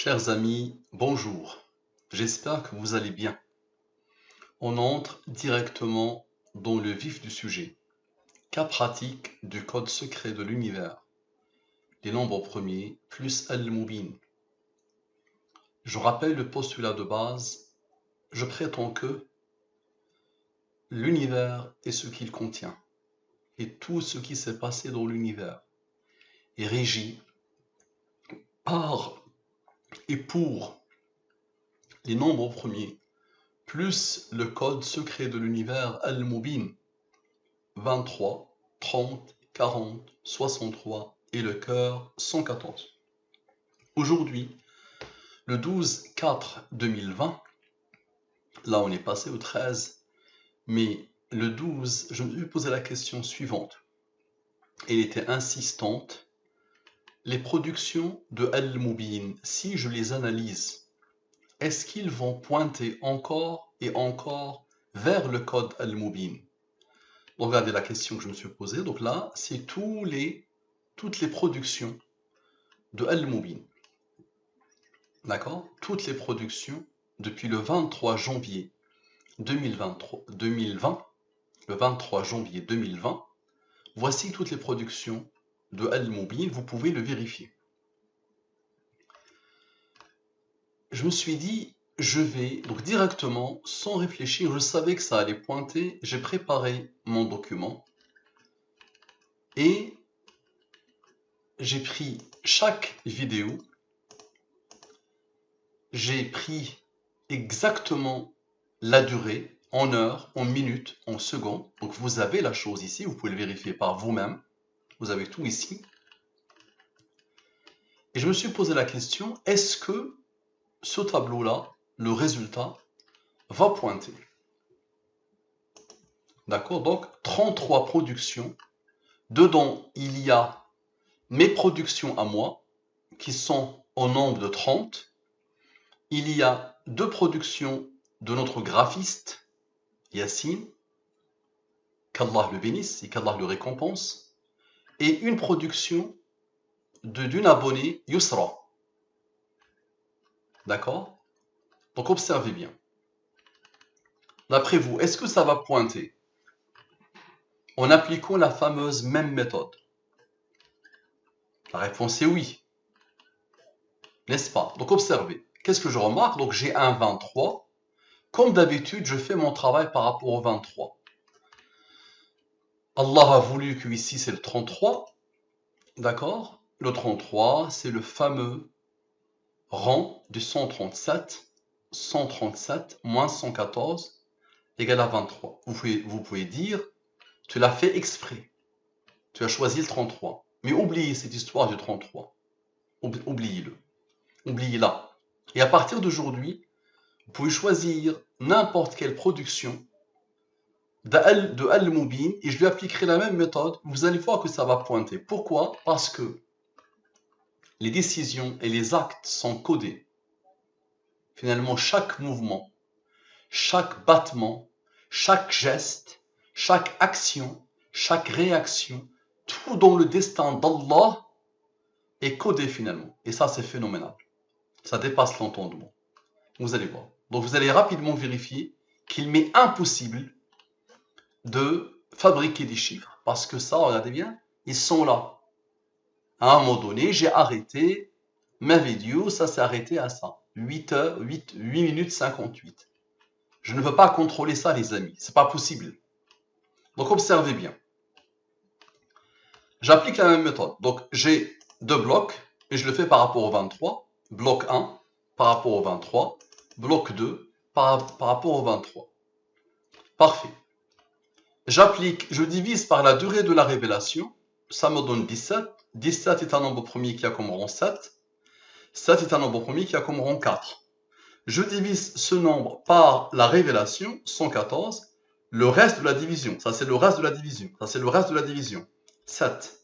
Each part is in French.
Chers amis, bonjour. J'espère que vous allez bien. On entre directement dans le vif du sujet. Cas pratique du code secret de l'univers. Les nombres premiers plus Al-Mubin. Je rappelle le postulat de base. Je prétends que l'univers est ce qu'il contient. Et tout ce qui s'est passé dans l'univers est régi par et pour les nombres premiers plus le code secret de l'univers Al-Mubin, 23, 30, 40, 63 et le cœur 114. Aujourd'hui, le 12/4/2020, là on est passé au 13, mais le 12, je me suis posé la question suivante. Elle était insistante. Les productions de Al-Mubin, si je les analyse, est-ce qu'ils vont pointer encore et encore vers le code Al-Mubin? Regardez la question que je me suis posée. Donc là, c'est toutes les productions de Al-Mubin. D'accord? Toutes les productions depuis le 23 janvier 2020, le 23 janvier 2020, voici toutes les productions de Al-Mubin. Vous pouvez le vérifier. Je me suis dit, je vais donc directement, sans réfléchir, je savais que ça allait pointer, j'ai préparé mon document et j'ai pris chaque vidéo, j'ai pris exactement la durée en heures, en minutes, en secondes. Donc vous avez la chose ici, vous pouvez le vérifier par vous-même. Vous avez tout ici. Et je me suis posé la question, est-ce que ce tableau-là, le résultat, va pointer? D'accord? Donc 33 productions. Dedans, il y a mes productions à moi, qui sont au nombre de 30. Il y a 2 productions de notre graphiste, Yassine, qu'Allah le bénisse et qu'Allah le récompense, et une production d'une abonnée, Yusra. D'accord? Donc observez bien. D'après vous, est-ce que ça va pointer en appliquant la fameuse même méthode? La réponse est oui. N'est-ce pas? Donc observez. Qu'est-ce que je remarque? Donc j'ai un 23. Comme d'habitude, je fais mon travail par rapport au 23. Allah a voulu que ici c'est le 33. D'accord? Le 33, c'est le fameux rang du 137. 137 moins 114 égale à 23. Vous pouvez dire, tu l'as fait exprès. Tu as choisi le 33. Mais oubliez cette histoire du 33. Oubliez-le. Oubliez-la. Et à partir d'aujourd'hui, vous pouvez choisir n'importe quelle production de Al-Mubin et je lui appliquerai la même méthode. Vous allez voir que ça va pointer. Pourquoi? Parce que les décisions et les actes sont codés. Finalement, chaque mouvement, chaque battement, chaque geste, chaque action, chaque réaction, tout dans le destin d'Allah est codé finalement. Et ça, c'est phénoménal. Ça dépasse l'entendement. Vous allez voir. Donc vous allez rapidement vérifier qu'il m'est impossible de fabriquer des chiffres. Parce que ça, regardez bien, ils sont là. À un moment donné, j'ai arrêté ma vidéo, ça s'est arrêté à ça. 8 minutes 58. Je ne veux pas contrôler ça, les amis. C'est pas possible. Donc observez bien. J'applique la même méthode. Donc j'ai 2 blocs et je le fais par rapport au 23. Bloc 1 par rapport au 23. Bloc 2 par rapport au 23. Parfait. J'applique, je divise par la durée de la révélation. Ça me donne 17. 17 est un nombre premier qui a comme rang 7. 7 est un nombre premier qui a comme rang 4. Je divise ce nombre par la révélation, 114. Le reste de la division, ça c'est le reste de la division. Ça c'est le reste de la division. 7.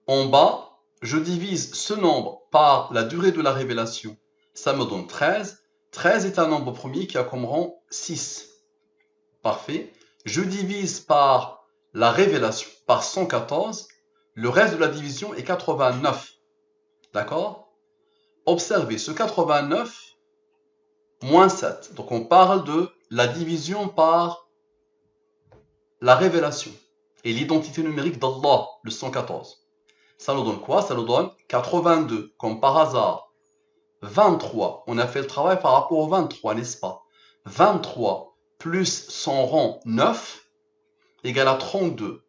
En bas, je divise ce nombre par la durée de la révélation. Ça me donne 13. 13 est un nombre premier qui a comme rang 6. Parfait. Je divise par la révélation, par 114. Le reste de la division est 89. D'accord? Observez, ce 89 moins 7. Donc on parle de la division par la révélation et l'identité numérique d'Allah, le 114. Ça nous donne quoi? Ça nous donne 82, comme par hasard. 23, on a fait le travail par rapport au 23, n'est-ce pas? 23 plus son rang 9 égale à 32.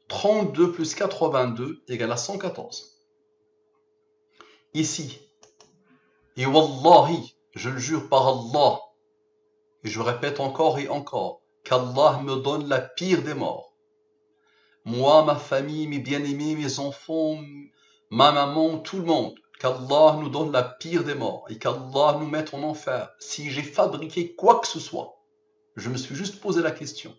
32 plus 82 égale à 114. Ici, et wallahi, je le jure par Allah, et je répète encore et encore, qu'Allah me donne la pire des morts. Moi, ma famille, mes bien-aimés, mes enfants, ma maman, tout le monde, qu'Allah nous donne la pire des morts et qu'Allah nous mette en enfer. Si j'ai fabriqué quoi que ce soit, je me suis juste posé la question.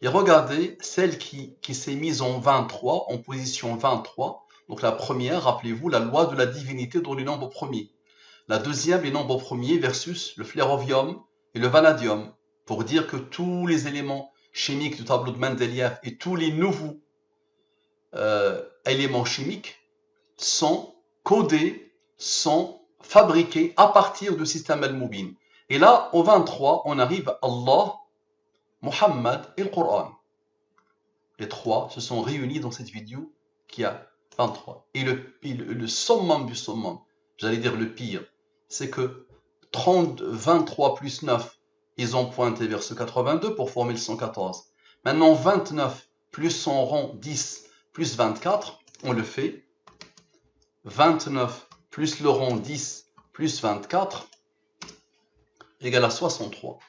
Et regardez, celle qui s'est mise en 23, en position 23. Donc la première, rappelez-vous, la loi de la divinité dans les nombres premiers. La deuxième, les nombres premiers versus le flérovium et le vanadium. Pour dire que tous les éléments chimiques du tableau de Mendeleïev et tous les nouveaux éléments chimiques sont codés, sont fabriqués à partir du système Al-Mubin. Et là, au 23, on arrive à Allah, Muhammad et le Coran. Les trois se sont réunis dans cette vidéo qui a 23. Et le summum du summum, j'allais dire le pire, c'est que 23 plus 9, ils ont pointé vers ce 82 pour former le 114. Maintenant, 29 plus son rang 10 plus 24, on le fait. 29 plus le rang 10 plus 24 égale à 63.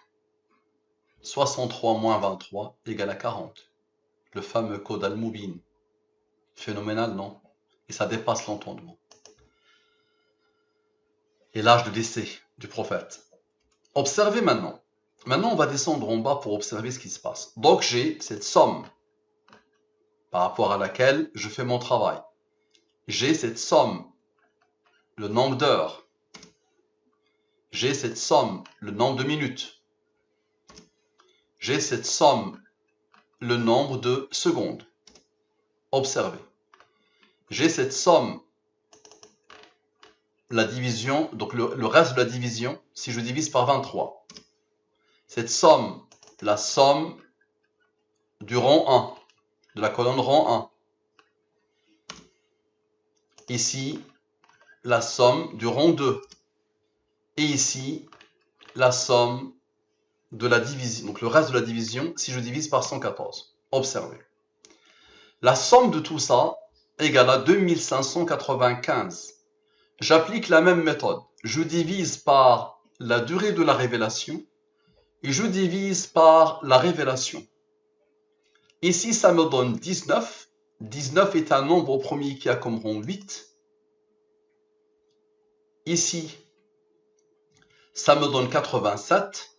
63 moins 23 égale à 40. Le fameux code Al-Mubin. Phénoménal, non? Et ça dépasse l'entendement. Et l'âge de décès du prophète. Observez maintenant. Maintenant, on va descendre en bas pour observer ce qui se passe. Donc, j'ai cette somme par rapport à laquelle je fais mon travail. J'ai cette somme, le nombre d'heures. J'ai cette somme, le nombre de minutes. J'ai cette somme, le nombre de secondes. Observez. J'ai cette somme, la division, donc le reste de la division, si je divise par 23. Cette somme, la somme du rang 1, de la colonne rang 1. Ici, la somme du rang 2. Et ici, la somme de la division, donc le reste de la division, si je divise par 114. Observez. La somme de tout ça égale à 2595. J'applique la même méthode. Je divise par la durée de la révélation et je divise par la révélation. Ici, ça me donne 19. 19 est un nombre premier qui a comme rang 8. Ici, ça me donne 87.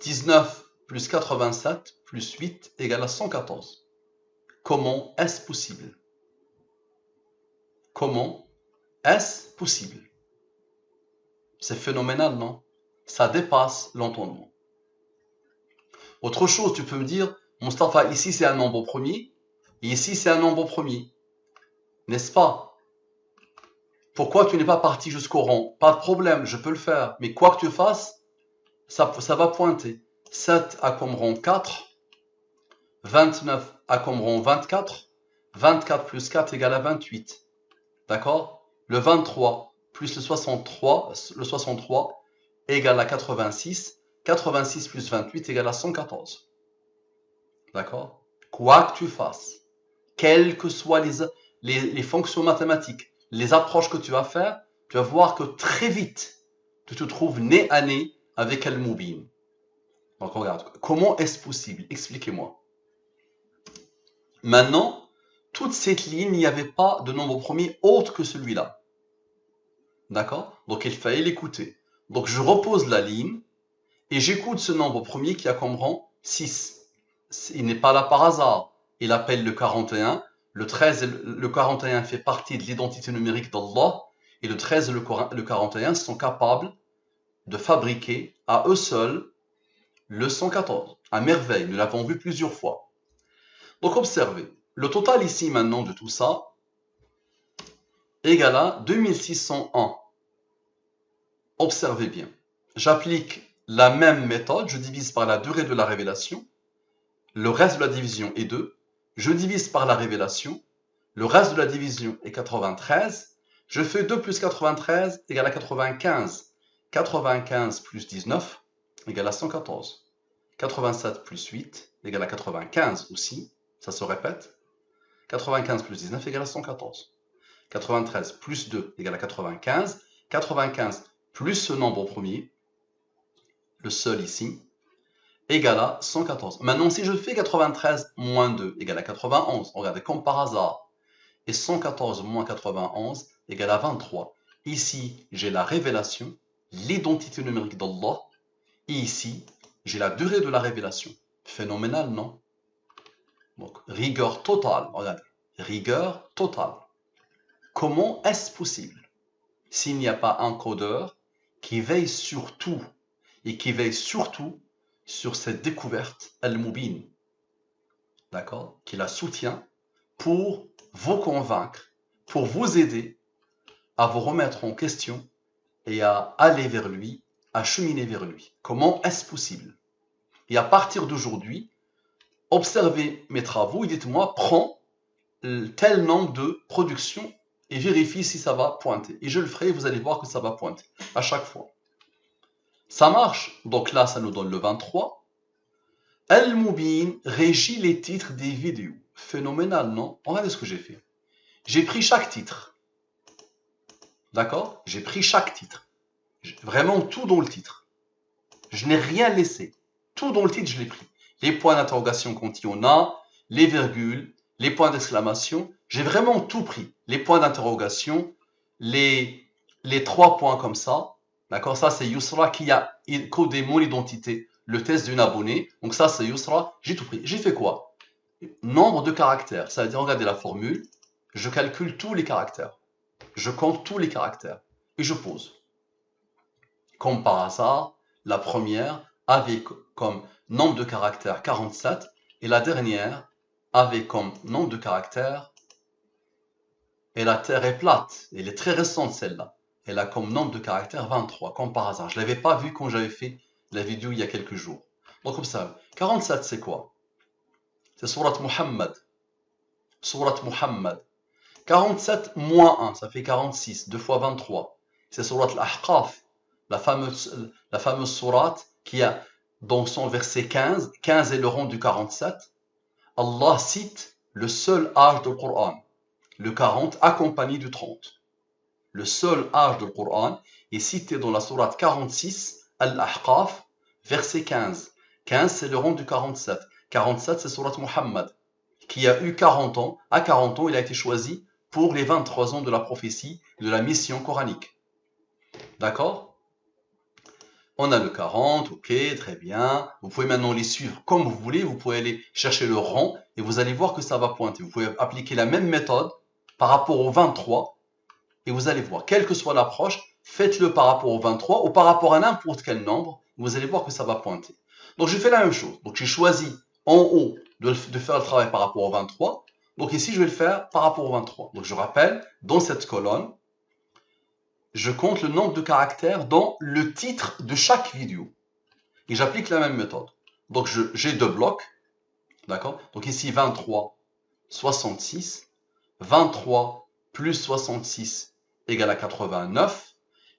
19 plus 87 plus 8 égale à 114. Comment est-ce possible? Comment est-ce possible? C'est phénoménal, non? Ça dépasse l'entendement. Autre chose, tu peux me dire, Mustapha, ici c'est un nombre premier, et ici c'est un nombre premier. N'est-ce pas? Pourquoi tu n'es pas parti jusqu'au rang? Pas de problème, je peux le faire. Mais quoi que tu fasses, ça va pointer. 7 a comme rang 4. 29 a comme rang 24. 24 plus 4 égale à 28. D'accord? Le 23 plus le 63 égale à 86. 86 plus 28 égale à 114. D'accord? Quoi que tu fasses, quelles que soient les fonctions mathématiques, les approches que tu vas faire, tu vas voir que très vite, tu te trouves nez à nez avec Al-Mubin. Donc regarde, comment est-ce possible? Expliquez-moi. Maintenant, toute cette ligne, il n'y avait pas de nombre premier autre que celui-là. D'accord? Donc il fallait l'écouter. Donc je repose la ligne et j'écoute ce nombre premier qui a comme rang 6. Il n'est pas là par hasard. Il appelle le 41. Le 13 et le 41 fait partie de l'identité numérique d'Allah. Et le 13 et le 41 sont capables de fabriquer à eux seuls le 114. À merveille, nous l'avons vu plusieurs fois. Donc observez, le total ici maintenant de tout ça, égale à 2601. Observez bien. J'applique la même méthode, je divise par la durée de la révélation. Le reste de la division est 2. Je divise par la révélation. Le reste de la division est 93. Je fais 2 plus 93 égale à 95. 95 plus 19 égale à 114. 87 plus 8 égale à 95 aussi. Ça se répète. 95 plus 19 égale à 114. 93 plus 2 égale à 95. 95 plus ce nombre premier, le seul ici, égale à 114. Maintenant, si je fais 93 moins 2 égale à 91, regardez, comme par hasard, et 114 moins 91 égale à 23. Ici, j'ai la révélation, l'identité numérique d'Allah, et ici, j'ai la durée de la révélation. Phénoménal, non? Donc, rigueur totale, regardez, rigueur totale. Comment est-ce possible s'il n'y a pas un codeur qui veille sur tout et qui veille surtout sur cette découverte al-Mubin, d'accord, qui la soutient pour vous convaincre, pour vous aider à vous remettre en question et à aller vers lui, à cheminer vers lui. Comment est-ce possible? Et à partir d'aujourd'hui, observez mes travaux et dites-moi, prends tel nombre de productions et vérifie si ça va pointer. Et je le ferai et vous allez voir que ça va pointer à chaque fois. Ça marche. Donc là, ça nous donne le 23. Al-Mubin régit les titres des vidéos. Phénoménal, non? Regardez ce que j'ai fait. J'ai pris chaque titre. D'accord? J'ai pris chaque titre. Vraiment tout dans le titre. Je n'ai rien laissé. Tout dans le titre, je l'ai pris. Les points d'interrogation quand il y en a, les virgules, les points d'exclamation. J'ai vraiment tout pris. Les points d'interrogation, les 3 points comme ça. D'accord? Ça, c'est Yousra qui a codé mon identité, le test d'une abonnée. Donc ça, c'est Yousra. J'ai tout pris. J'ai fait quoi? Nombre de caractères. Ça veut dire, regardez la formule. Je calcule tous les caractères. Je compte tous les caractères. Et je pose. Comme par hasard, la première avait comme nombre de caractères 47 et la dernière avait comme nombre de caractères, et la Terre est plate, elle est très récente celle-là, elle a comme nombre de caractères 23, comme par hasard. Je ne l'avais pas vu quand j'avais fait la vidéo il y a quelques jours. Donc comme ça, 47 c'est quoi? C'est Surat Muhammad. Surat Muhammad. 47 moins 1, ça fait 46, 2 fois 23. C'est Surat Al-Ahqaf, la fameuse sourate qui a dans son verset 15, 15 est le rang du 47, Allah cite le seul âge du Coran, le 40 accompagné du 30. Le seul âge du Coran est cité dans la sourate 46, Al-Ahqaf, verset 15. 15 c'est le rang du 47. 47 c'est Surat Muhammad, qui a eu 40 ans. À 40 ans, il a été choisi pour les 23 ans de la prophétie de la mission coranique. D'accord? On a le 40, ok, très bien. Vous pouvez maintenant les suivre comme vous voulez. Vous pouvez aller chercher le rang et vous allez voir que ça va pointer. Vous pouvez appliquer la même méthode par rapport au 23 et vous allez voir, quelle que soit l'approche, faites-le par rapport au 23 ou par rapport à n'importe quel nombre. Vous allez voir que ça va pointer. Donc, j'ai fait la même chose. Donc, j'ai choisi en haut de faire le travail par rapport au 23. Donc, ici, je vais le faire par rapport au 23. Donc, je rappelle, dans cette colonne, je compte le nombre de caractères dans le titre de chaque vidéo. Et j'applique la même méthode. Donc, j'ai 2 blocs. D'accord? Donc, ici, 23, 66. 23 plus 66 égale à 89.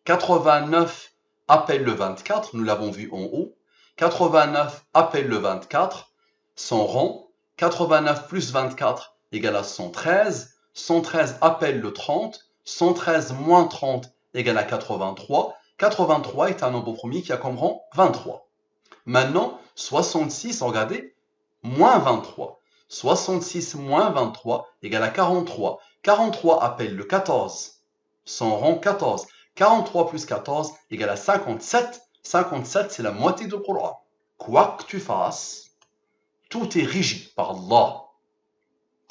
89 appelle le 24. Nous l'avons vu en haut. 89 appelle le 24. Son rang. 89 plus 24 égale à 113. 113 appelle le 30. 113 moins 30 égale à 83. 83 est un nombre premier qui a comme rang 23. Maintenant, 66, regardez, moins 23. 66 moins 23 égale à 43. 43 appelle le 14. Son rang 14. 43 plus 14 égale à 57. 57, c'est la moitié du Coran. Quoi que tu fasses, tout est régi par Allah.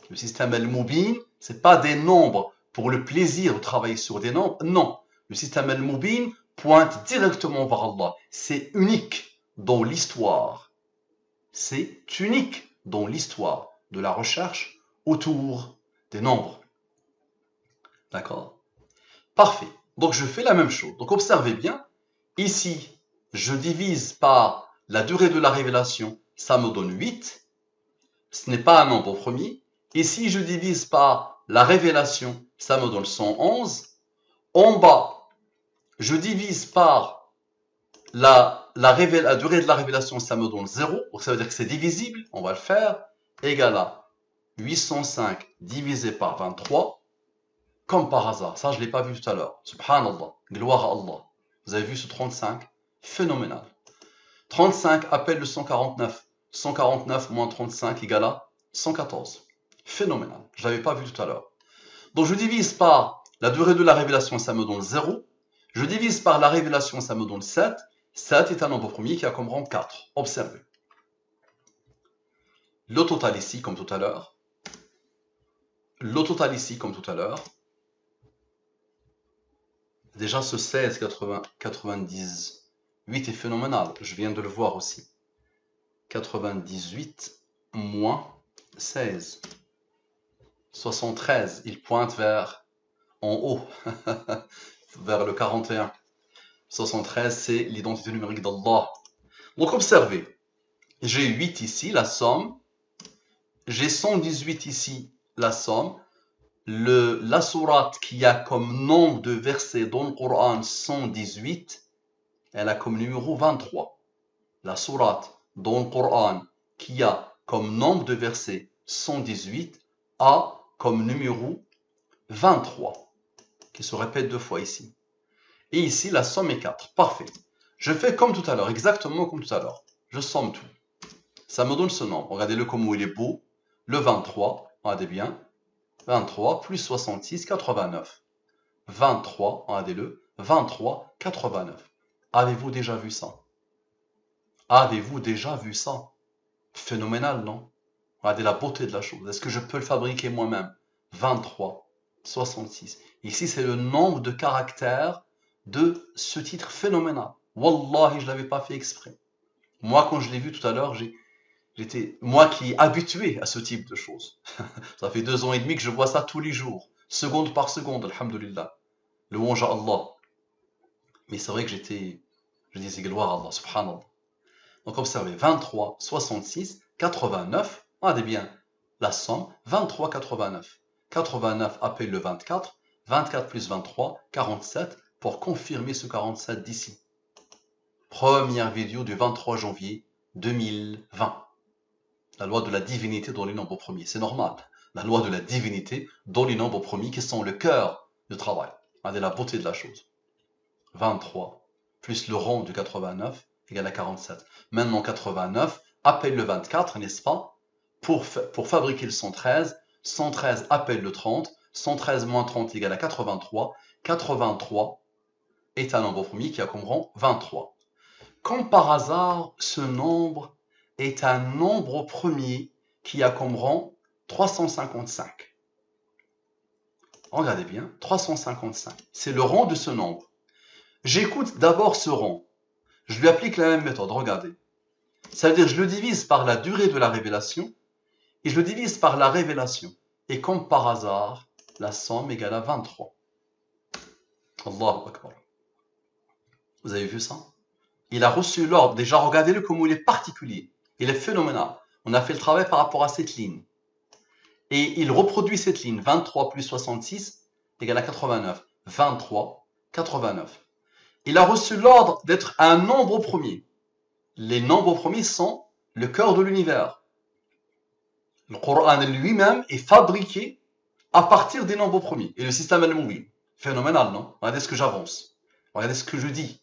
Le système Al-Mubin, ce n'est pas des nombres pour le plaisir de travailler sur des nombres. Non. Le système Al-Mubin pointe directement vers Allah. C'est unique dans l'histoire. C'est unique dans l'histoire de la recherche autour des nombres. D'accord? Parfait. Donc je fais la même chose. Donc observez bien. Ici, je divise par la durée de la révélation. Ça me donne 8. Ce n'est pas un nombre premier. Ici, je divise par la révélation. Ça me donne 111. En bas, je divise par la durée de la révélation. Ça me donne 0. Donc ça veut dire que c'est divisible. On va le faire. Égal à 805 divisé par 23. Comme par hasard. Ça, je ne l'ai pas vu tout à l'heure. Subhanallah. Gloire à Allah. Vous avez vu ce 35? Phénoménal. 35 appelle le 149. 149 moins 35 égale à 114. Phénoménal. Je ne l'avais pas vu tout à l'heure. Donc je divise par la durée de la révélation, ça me donne 0. Je divise par la révélation, ça me donne 7. 7 est un nombre premier qui a comme rang 4. Observez. Le total ici, comme tout à l'heure. Le total ici, comme tout à l'heure. Déjà, ce 16, 80, 98 est phénoménal. Je viens de le voir aussi. 98 moins 16. 73, il pointe vers en haut, vers le 41. 73, c'est l'identité numérique d'Allah. Donc observez, j'ai 8 ici, la somme. J'ai 118 ici, la somme. La sourate qui a comme nombre de versets dans le Coran 118, elle a comme numéro 23. La sourate dans le Coran qui a comme nombre de versets 118 a comme numéro 23, qui se répète 2 fois ici. Et ici, la somme est 4. Parfait. Je fais comme tout à l'heure, exactement comme tout à l'heure. Je somme tout. Ça me donne ce nombre. Regardez-le comme il est beau. Le 23, regardez bien. 23 plus 66, 89. 23, regardez-le. 23, 89. Avez-vous déjà vu ça? Avez-vous déjà vu ça? Phénoménal, non? Regardez la beauté de la chose. Est-ce que je peux le fabriquer moi-même? 23, 66. Ici, c'est le nombre de caractères de ce titre phénoménal. Wallahi, je ne l'avais pas fait exprès. Moi, quand je l'ai vu tout à l'heure, j'étais, moi qui est habitué à ce type de choses. Ça fait 2 ans et demi que je vois ça tous les jours, seconde par seconde, alhamdulillah. Louange à Allah. Mais c'est vrai que je disais gloire à Allah, subhanallah. Donc observez, 23, 66, 89, regardez bien la somme, 23, 89. 89 appelle le 24, 24 plus 23, 47, pour confirmer ce 47 d'ici. Première vidéo du 23 janvier 2020. La loi de la divinité dans les nombres premiers, c'est normal. La loi de la divinité dans les nombres premiers qui sont le cœur du travail. Regardez la beauté de la chose. 23 plus le rond du 89 égale à 47. Maintenant 89 appelle le 24, n'est-ce pas? Pour fabriquer le 113, 113 appelle le 30, 113 moins 30 égale à 83. 83 est un nombre premier qui a comme rang 23. Comme par hasard, ce nombre est un nombre premier qui a comme rang 355. Regardez bien, 355. C'est le rang de ce nombre. J'écoute d'abord ce rang. Je lui applique la même méthode, regardez. C'est-à-dire, je le divise par la durée de la révélation et je le divise par la révélation. Et comme par hasard, la somme égale à 23. Allahu Akbar. Vous avez vu ça? Il a reçu l'ordre. Déjà, regardez-le comme il est particulier. Il est phénoménal. On a fait le travail par rapport à cette ligne. Et il reproduit cette ligne. 23 plus 66 égale à 89. 23, 89. Il a reçu l'ordre d'être un nombre premier. Les nombres premiers sont le cœur de l'univers. Le Coran lui-même est fabriqué à partir des nombres premiers. Et le système al-Mubin. Phénoménal, non? Regardez ce que j'avance. Regardez ce que je dis.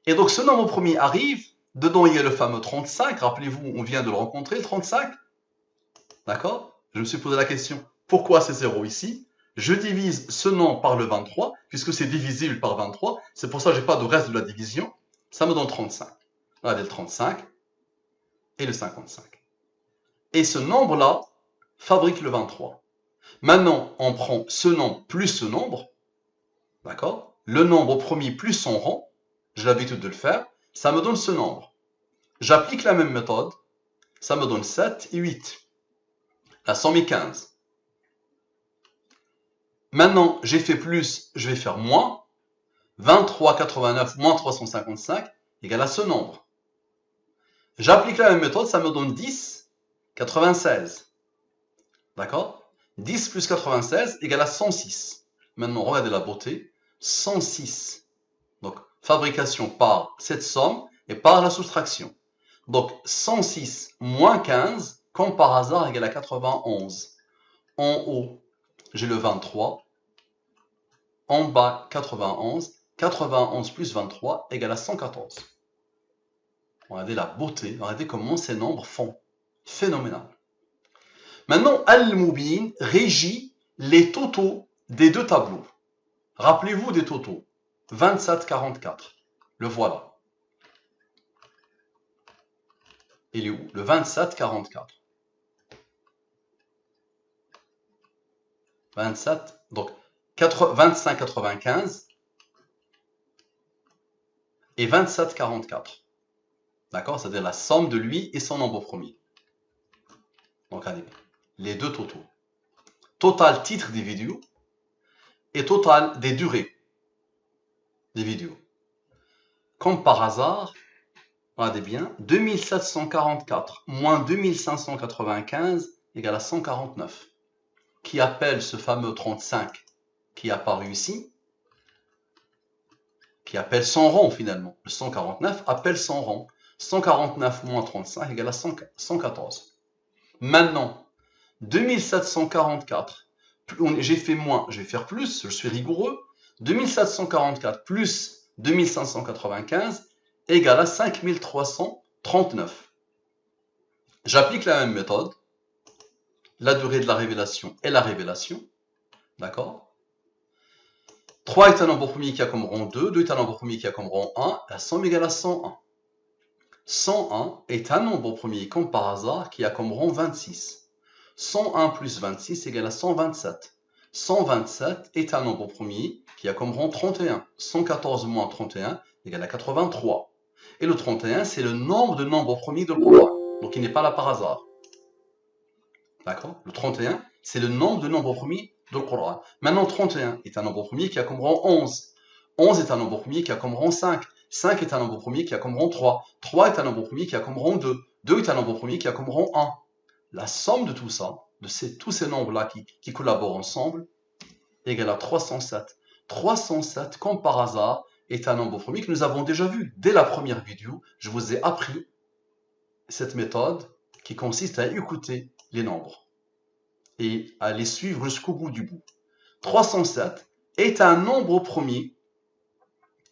Et donc ce nombre premier arrive. Dedans, il y a le fameux 35. Rappelez-vous, on vient de le rencontrer, le 35. D'accord? Je me suis posé la question, pourquoi c'est 0 ici? Je divise ce nombre par le 23, puisque c'est divisible par 23. C'est pour ça que je n'ai pas de reste de la division. Ça me donne 35. Regardez le 35 et le 55. Et ce nombre-là fabrique le 23. Maintenant, on prend ce nombre plus ce nombre. D'accord? Le nombre premier plus son rang. J'ai l'habitude de le faire. Ça me donne ce nombre. J'applique la même méthode. Ça me donne 7 et 8. La somme est 15. Maintenant, j'ai fait plus, je vais faire moins. 23,89 moins 355 égale à ce nombre. J'applique la même méthode, ça me donne 10,96. D'accord? 10 plus 96 égale à 106. Maintenant, regardez la beauté. 106. Donc, fabrication par cette somme et par la soustraction. Donc, 106 moins 15, comme par hasard, égale à 91. En haut, j'ai le 23. En bas, 91. 91 plus 23 égale à 114. Regardez la beauté, regardez comment ces nombres font. Phénoménal. Maintenant, Al-Mubin régit les totaux des deux tableaux. Rappelez-vous des totaux. 27, 44. Le voilà. Il est où? Le 27, 44. 27, donc 25, 95 et 27, 44. D'accord? C'est-à-dire la somme de lui et son nombre premier. Donc, allez, les deux totaux. Total titre des vidéos et total des durées des vidéos. Comme par hasard, regardez bien, 2744 moins 2595 égale à 149. Qui appelle ce fameux 35 qui est apparu ici, qui appelle son rang finalement. Le 149 appelle son rang. 149 moins 35 égale à 114. Maintenant, 2744, j'ai fait moins, je vais faire plus, je suis rigoureux. 2744 plus 2595 égale à 5339. J'applique la même méthode, la durée de la révélation et la révélation. D'accord? 3 est un nombre premier qui a comme rang 2, 2 est un nombre premier qui a comme rang 1, la somme égale à 101. 101 est un nombre premier, comme par hasard, qui a comme rang 26. 101 plus 26 égale à 127. 127 est un nombre premier qui a comme rang 31. 114 moins 31 égale à 83. Et le 31, c'est le nombre de nombres premiers de Coran. Donc il n'est pas là par hasard. D'accord? Le 31, c'est le nombre de nombres premiers de Coran. Maintenant, 31 est un nombre premier qui a comme rang 11. 11 est un nombre premier qui a comme rang 5. 5 est un nombre premier qui a comme rang 3. 3 est un nombre premier qui a comme rang 2. 2 est un nombre premier qui a comme rang 1. La somme de tout ça, de tous ces nombres-là qui collaborent ensemble, égale à 307. 307, comme par hasard, est un nombre premier que nous avons déjà vu. Dès la première vidéo, je vous ai appris cette méthode qui consiste à écouter les nombres et à les suivre jusqu'au bout du bout. 307 est un nombre premier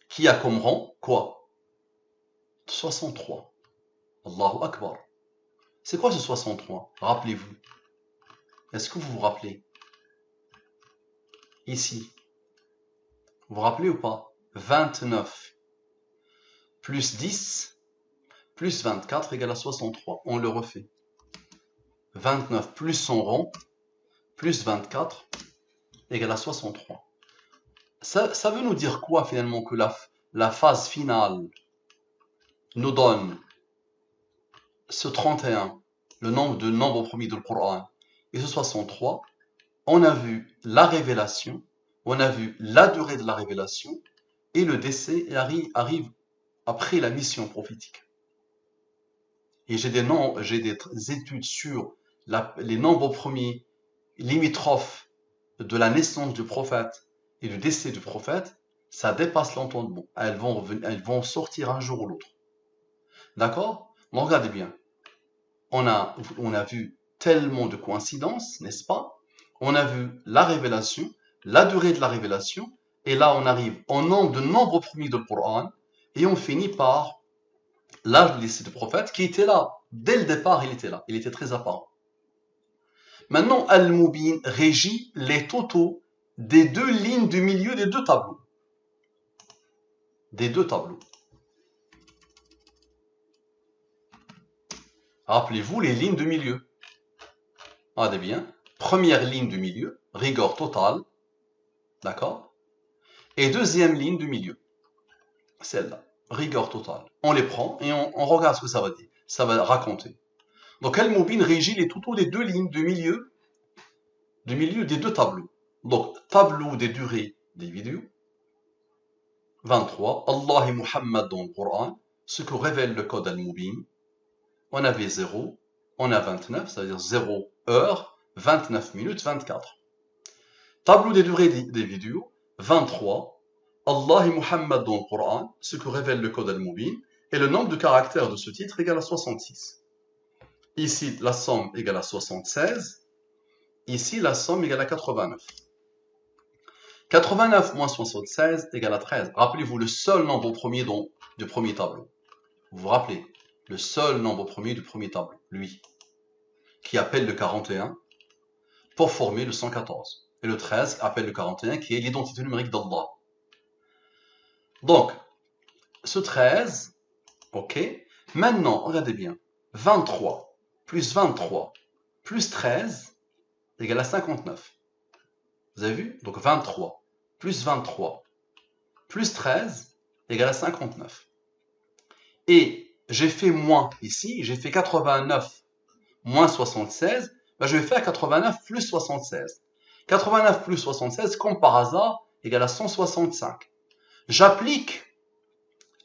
qui a comme rang quoi? 63. Allahu Akbar. C'est quoi ce 63? Rappelez-vous. Est-ce que vous vous rappelez? Ici. Vous vous rappelez ou pas? 29 plus 10 plus 24 égale à 63. On le refait. 29 plus son rang plus 24 égale à 63. Ça veut nous dire quoi finalement que la phase finale nous donne ce 31, le nombre de nombres premiers du Coran, et ce 63. On a vu la révélation, on a vu la durée de la révélation, et le décès arrive après la mission prophétique. Et j'ai des études sur les nombres premiers limitrophes de la naissance du prophète et du décès du prophète. Ça dépasse l'entendement. Elles vont sortir un jour ou l'autre. D'accord? Donc regardez bien. On a vu tellement de coïncidences, n'est-ce pas? On a vu la révélation, la durée de la révélation, et là on arrive au nombre de nombres premiers du Coran, et on finit par l'âge du décès du prophète qui était là. Dès le départ, il était là. Il était très apparent. Maintenant, Al-Mubin régit les totaux des deux lignes du milieu des deux tableaux. Des deux tableaux. Rappelez-vous les lignes de milieu. Regardez bien. Première ligne du milieu, rigueur totale. D'accord? Et deuxième ligne du milieu. Celle-là, rigueur totale. On les prend et on regarde ce que ça va dire. Ça va raconter. Donc Al-Mubin régit les totaux des deux lignes du milieu des deux tableaux. Donc, tableau des durées des vidéos. 23. Allah et Muhammad dans le Coran, ce que révèle le code Al-Mubin. On avait 0, on a 29, ça veut dire 0 heure, 29 minutes, 24. Tableau des durées des vidéos. 23. Allah et Muhammad dans le Coran, ce que révèle le code Al-Mubin. Et le nombre de caractères de ce titre égale à 66. Ici, la somme égale à 76. Ici, la somme égale à 89. 89 moins 76 égale à 13. Rappelez-vous le seul nombre premier du premier tableau. Vous vous rappelez, le seul nombre premier du premier tableau, lui, qui appelle le 41 pour former le 114. Et le 13 appelle le 41 qui est l'identité numérique d'Allah. Donc, ce 13, ok. Maintenant, regardez bien. 23 plus 23 plus 13 égale à 59. Vous avez vu? Donc 23 plus 23 plus 13 égale à 59. Et j'ai fait moins ici, j'ai fait 89 moins 76, ben je vais faire 89 plus 76. 89 plus 76, comme par hasard, égale à 165. J'applique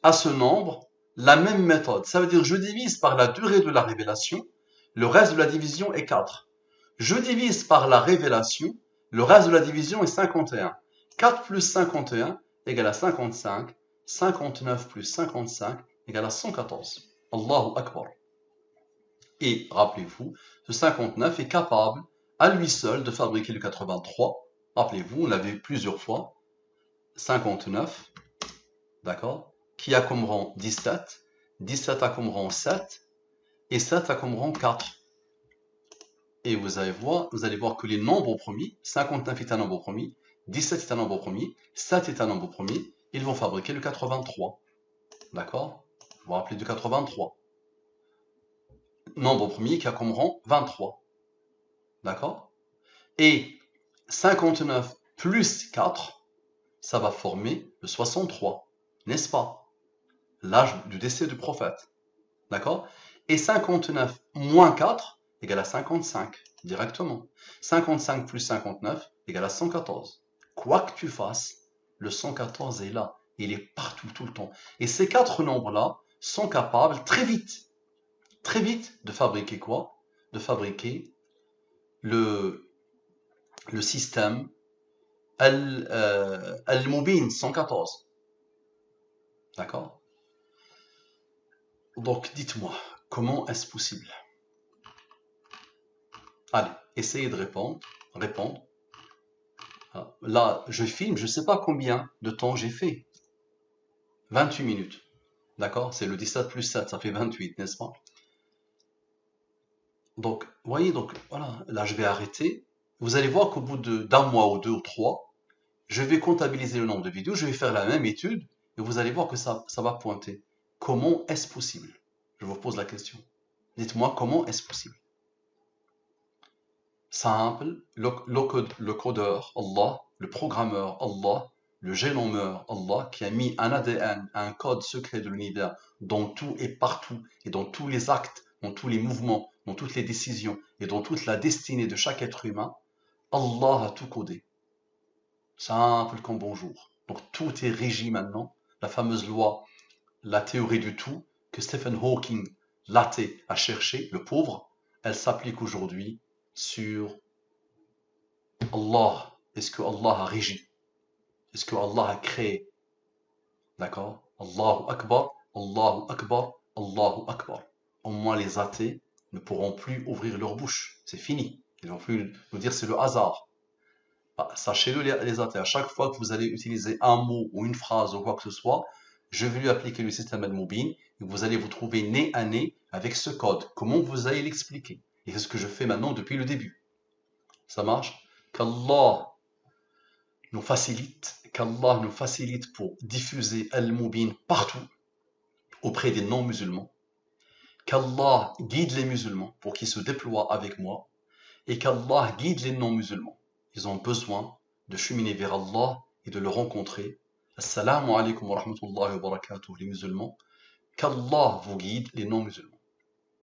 à ce nombre la même méthode. Ça veut dire que je divise par la durée de la révélation, le reste de la division est 4. Je divise par la révélation, le reste de la division est 51. 4 plus 51 égale à 55. 59 plus 55 égale à 114. Allahu Akbar. Et rappelez-vous, ce 59 est capable à lui seul de fabriquer le 83. Rappelez-vous, on l'a vu plusieurs fois. 59, d'accord, qui a comme rang 17. 17 a comme rang 7. Et 7 a comme rang 4. Et vous allez voir que les nombres premiers, 59 est un nombre premier, 17 est un nombre premier, 7 est un nombre premier, ils vont fabriquer le 83. D'accord? Vous vous rappelez du 83. Nombre premier qui a comme rang 23. D'accord? Et 59 plus 4, ça va former le 63. N'est-ce pas? L'âge du décès du prophète. D'accord? Et 59 moins 4 égale à 55, directement. 55 plus 59 égale à 114. Quoi que tu fasses, le 114 est là. Il est partout, tout le temps. Et ces quatre nombres-là sont capables, très vite, de fabriquer quoi? De fabriquer le système Al-Mubin 114. D'accord? Donc, dites-moi, comment est-ce possible? Allez, essayez de répondre. Là, je filme, je ne sais pas combien de temps j'ai fait. 28 minutes. D'accord? C'est le 17 plus 7, ça fait 28, n'est-ce pas? Donc, vous voyez, donc, voilà, là, je vais arrêter. Vous allez voir qu'au bout d'un mois ou 2 ou 3, je vais comptabiliser le nombre de vidéos, je vais faire la même étude, et vous allez voir que ça va pointer. Comment est-ce possible? Je vous pose la question. Dites-moi, comment est-ce possible? Simple, le codeur, Allah, le programmeur, Allah, le génomeur, Allah, qui a mis un ADN, un code secret de l'univers, dans tout et partout, et dans tous les actes, dans tous les mouvements, dans toutes les décisions, et dans toute la destinée de chaque être humain, Allah a tout codé. Simple comme bonjour. Donc tout est régi maintenant. La fameuse loi, la théorie du tout, que Stephen Hawking, l'athée, a cherché, le pauvre, elle s'applique aujourd'hui sur Allah. Est-ce que Allah a régi? Est-ce que Allah a créé? D'accord? Allahu Akbar, Allahu Akbar, Allahu Akbar. Au moins les athées ne pourront plus ouvrir leur bouche. C'est fini. Ils ne vont plus nous dire c'est le hasard. Sachez-le les athées, à chaque fois que vous allez utiliser un mot ou une phrase ou quoi que ce soit, je vais lui appliquer le système Al-Mubin et vous allez vous trouver nez à nez avec ce code. Comment vous allez l'expliquer? Et c'est ce que je fais maintenant depuis le début. Ça marche? Qu'Allah nous facilite pour diffuser Al-Mubin partout auprès des non-musulmans. Qu'Allah guide les musulmans pour qu'ils se déploient avec moi et qu'Allah guide les non-musulmans. Ils ont besoin de cheminer vers Allah et de le rencontrer. Assalamu alaikum wa rahmatullahi wa barakatuh les musulmans. Qu'Allah vous guide les non-musulmans.